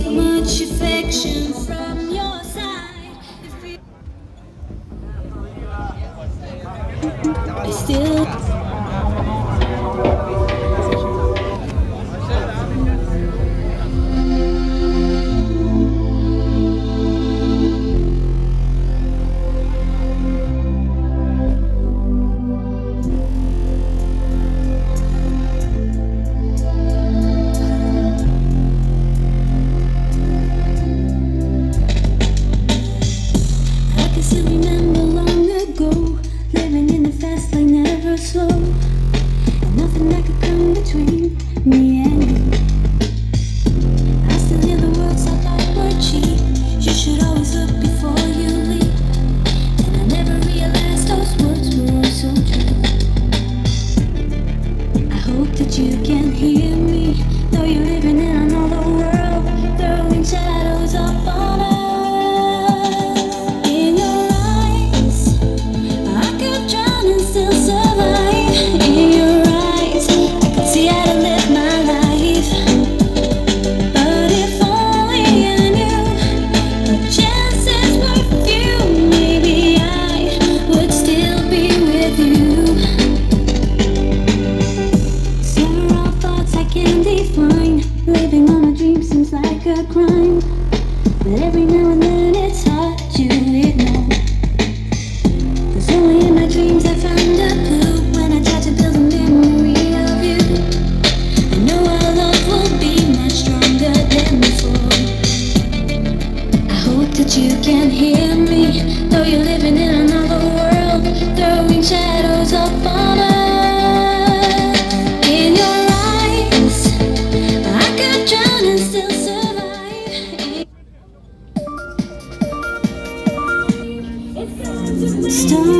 much affection from your side. I still. Still remember long ago, living in the fast lane, never slow, and nothing that could come between me and you. I still hear the words I thought were cheap. You should always look before you leap, and I never realized those words were all so true. I hope that you can hear me, though you're living in another world, throwing shadows up on us. Still survive. In your eyes, I could see how to live my life. But if only I knew the chances were few, maybe I would still be with you. Several thoughts I can't define. Living on a dream seems like a crime, but every now and then it's hard to ignore. Only in my dreams I found a clue when I try to build a memory of you. I know our love will be much stronger than before. I hope that you can hear me, though you're living in another world, throwing shadows up on us. In your eyes, I could drown and still survive. It's time to